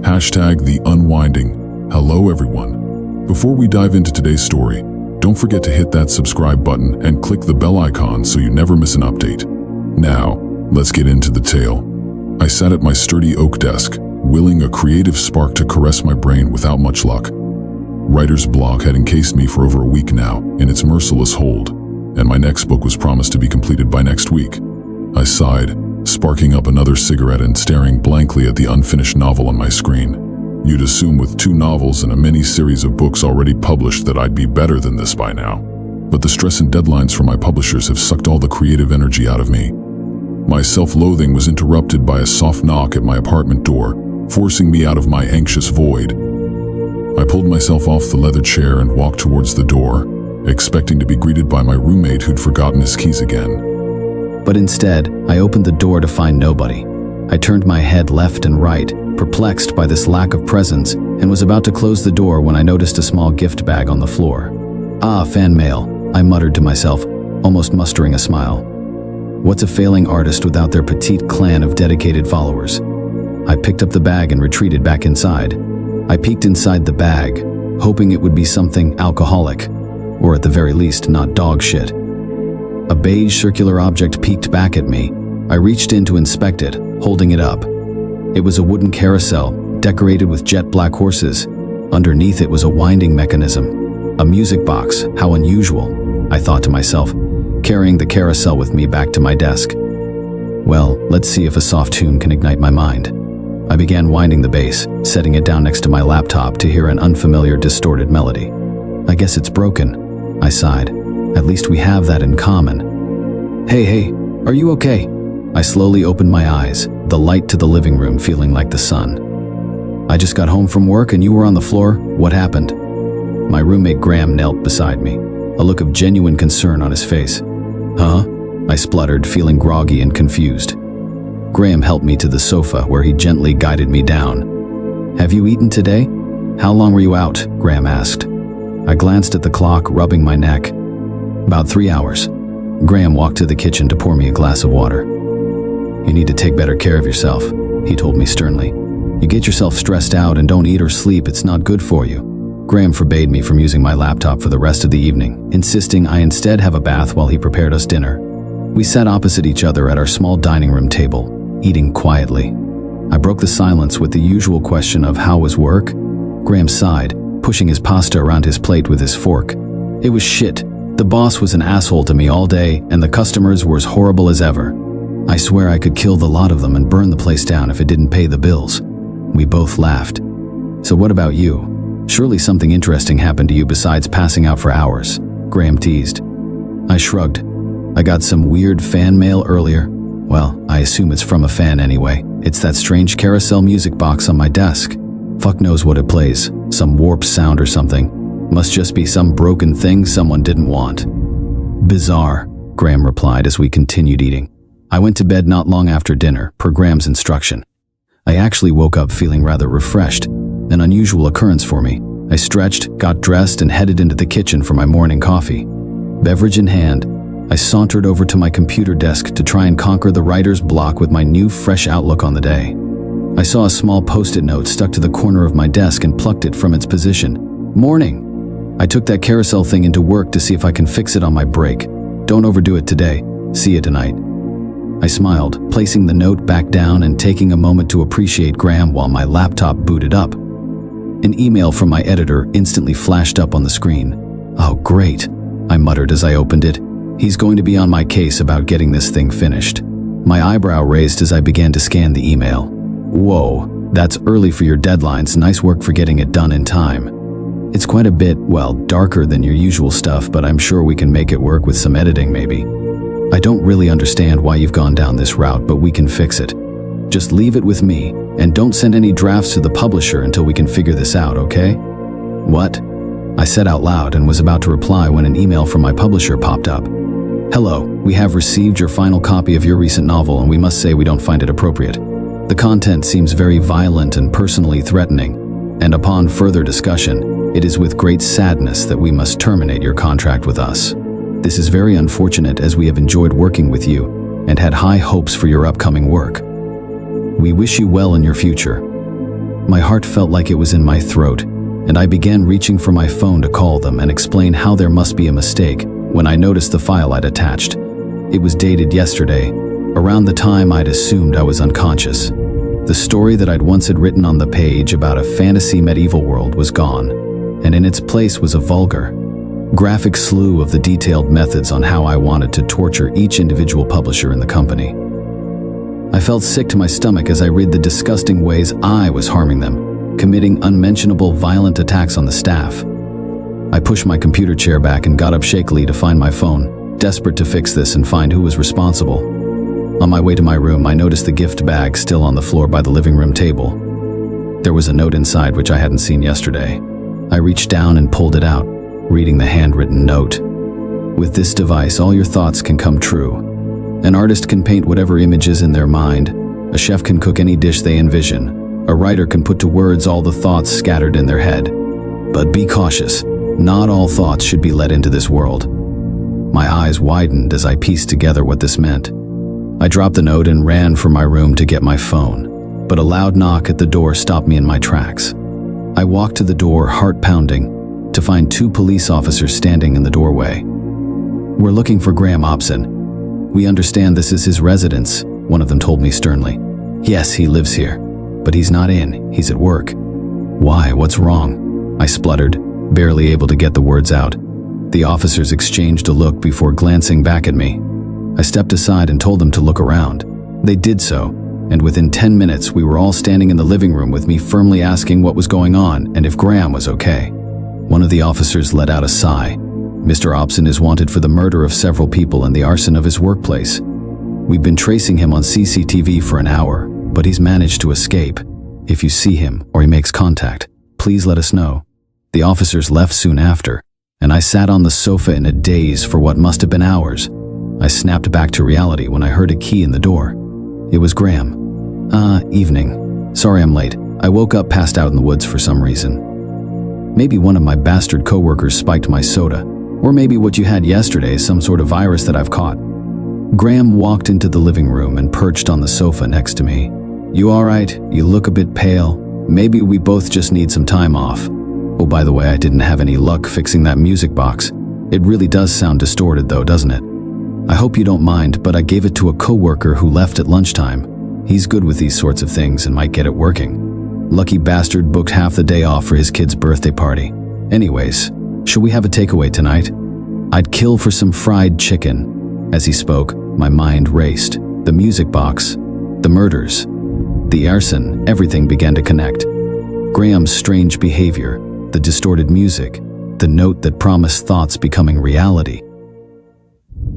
Hashtag the unwinding. Hello everyone. Before we dive into today's story, don't forget to hit that subscribe button and click the bell icon so you never miss an update. Now, let's get into the tale. I sat at my sturdy oak desk, willing a creative spark to caress my brain without much luck. Writer's block had encased me for over a week now in its merciless hold, and my next book was promised to be completed by next week. I sighed, sparking up another cigarette and staring blankly at the unfinished novel on my screen. You'd assume with 2 novels and a mini-series of books already published that I'd be better than this by now. But the stress and deadlines from my publishers have sucked all the creative energy out of me. My self-loathing was interrupted by a soft knock at my apartment door, forcing me out of my anxious void. I pulled myself off the leather chair and walked towards the door, expecting to be greeted by my roommate who'd forgotten his keys again. But instead, I opened the door to find nobody. I turned my head left and right, perplexed by this lack of presence, and was about to close the door when I noticed a small gift bag on the floor. "Ah, fan mail," I muttered to myself, almost mustering a smile. What's a failing artist without their petite clan of dedicated followers? I picked up the bag and retreated back inside. I peeked inside the bag, hoping it would be something alcoholic, or at the very least not dog shit. A beige circular object peeked back at me. I reached in to inspect it, holding it up. It was a wooden carousel, decorated with jet black horses. Underneath it was a winding mechanism. A music box, how unusual, I thought to myself, carrying the carousel with me back to my desk. Well, let's see if a soft tune can ignite my mind. I began winding the bass, setting it down next to my laptop to hear an unfamiliar distorted melody. I guess it's broken, I sighed. At least we have that in common. Hey, are you okay? I slowly opened my eyes, the light to the living room feeling like the sun. I just got home from work and you were on the floor. What happened? My roommate Graham knelt beside me, a look of genuine concern on his face. Huh? I spluttered, feeling groggy and confused. Graham helped me to the sofa where he gently guided me down. Have you eaten today? How long were you out? Graham asked. I glanced at the clock, rubbing my neck. About 3 hours. Graham walked to the kitchen to pour me a glass of water. You need to take better care of yourself, he told me sternly. You get yourself stressed out and don't eat or sleep, it's not good for you. Graham forbade me from using my laptop for the rest of the evening, insisting I instead have a bath while he prepared us dinner. We sat opposite each other at our small dining room table, eating quietly. I broke the silence with the usual question of how was work? Graham sighed, pushing his pasta around his plate with his fork. It was shit. The boss was an asshole to me all day, and the customers were as horrible as ever. I swear I could kill the lot of them and burn the place down if it didn't pay the bills. We both laughed. So what about you? Surely something interesting happened to you besides passing out for hours, Graham teased. I shrugged. I got some weird fan mail earlier. Well, I assume it's from a fan anyway. It's that strange carousel music box on my desk. Fuck knows what it plays. Some warped sound or something. Must just be some broken thing someone didn't want. Bizarre, Graham replied as we continued eating. I went to bed not long after dinner, per Graham's instruction. I actually woke up feeling rather refreshed, an unusual occurrence for me. I stretched, got dressed, and headed into the kitchen for my morning coffee. Beverage in hand, I sauntered over to my computer desk to try and conquer the writer's block with my new, fresh outlook on the day. I saw a small post-it note stuck to the corner of my desk and plucked it from its position. Morning! I took that carousel thing into work to see if I can fix it on my break. Don't overdo it today. See you tonight. I smiled, placing the note back down and taking a moment to appreciate Graham while my laptop booted up. An email from my editor instantly flashed up on the screen. Oh, great, I muttered as I opened it. He's going to be on my case about getting this thing finished. My eyebrow raised as I began to scan the email. Whoa, that's early for your deadlines. Nice work for getting it done in time. It's quite a bit, well, darker than your usual stuff, but I'm sure we can make it work with some editing maybe. I don't really understand why you've gone down this route, but we can fix it. Just leave it with me, and don't send any drafts to the publisher until we can figure this out, okay? What? I said out loud and was about to reply when an email from my publisher popped up. Hello, we have received your final copy of your recent novel and we must say we don't find it appropriate. The content seems very violent and personally threatening, and upon further discussion, it is with great sadness that we must terminate your contract with us. This is very unfortunate as we have enjoyed working with you and had high hopes for your upcoming work. We wish you well in your future. My heart felt like it was in my throat, and I began reaching for my phone to call them and explain how there must be a mistake when I noticed the file I'd attached. It was dated yesterday, around the time I'd assumed I was unconscious. The story that I'd once had written on the page about a fantasy medieval world was gone, and in its place was a vulgar, graphic slew of the detailed methods on how I wanted to torture each individual publisher in the company. I felt sick to my stomach as I read the disgusting ways I was harming them, committing unmentionable violent attacks on the staff. I pushed my computer chair back and got up shakily to find my phone, desperate to fix this and find who was responsible. On my way to my room, I noticed the gift bag still on the floor by the living room table. There was a note inside which I hadn't seen yesterday. I reached down and pulled it out, reading the handwritten note. With this device, all your thoughts can come true. An artist can paint whatever image is in their mind. A chef can cook any dish they envision. A writer can put to words all the thoughts scattered in their head. But be cautious. Not all thoughts should be let into this world. My eyes widened as I pieced together what this meant. I dropped the note and ran for my room to get my phone, but a loud knock at the door stopped me in my tracks. I walked to the door, heart pounding, to find 2 police officers standing in the doorway. "We're looking for Graham Opson. We understand this is his residence," one of them told me sternly. "Yes, he lives here, but he's not in, he's at work." "Why, what's wrong?" I spluttered, barely able to get the words out. The officers exchanged a look before glancing back at me. I stepped aside and told them to look around. They did so, and within 10 minutes we were all standing in the living room with me firmly asking what was going on and if Graham was okay. One of the officers let out a sigh. "Mr. Opson is wanted for the murder of several people and the arson of his workplace. We've been tracing him on CCTV for an hour, but he's managed to escape. If you see him or he makes contact, please let us know." The officers left soon after, and I sat on the sofa in a daze for what must have been hours. I snapped back to reality when I heard a key in the door. It was Graham. Evening. Sorry I'm late. I woke up passed out in the woods for some reason. Maybe one of my bastard coworkers spiked my soda, or maybe what you had yesterday is some sort of virus that I've caught. Graham walked into the living room and perched on the sofa next to me. "You all right? You look a bit pale. Maybe we both just need some time off. Oh, by the way, I didn't have any luck fixing that music box. It really does sound distorted though, doesn't it? I hope you don't mind, but I gave it to a coworker who left at lunchtime. He's good with these sorts of things and might get it working. Lucky bastard booked half the day off for his kid's birthday party. Anyways, should we have a takeaway tonight? I'd kill for some fried chicken." As he spoke, my mind raced. The music box, the murders, the arson, everything began to connect. Graham's strange behavior, the distorted music, the note that promised thoughts becoming reality.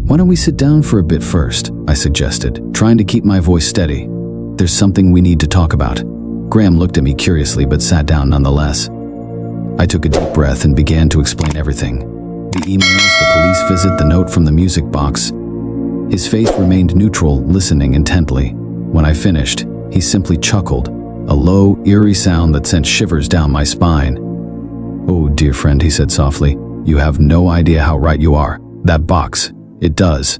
"Why don't we sit down for a bit first?" I suggested, trying to keep my voice steady. "There's something we need to talk about." Graham looked at me curiously but sat down nonetheless. I took a deep breath and began to explain everything. The emails, the police visit, the note from the music box. His face remained neutral, listening intently. When I finished, he simply chuckled, a low, eerie sound that sent shivers down my spine. "Oh, dear friend," he said softly, "you have no idea how right you are. That box, it does.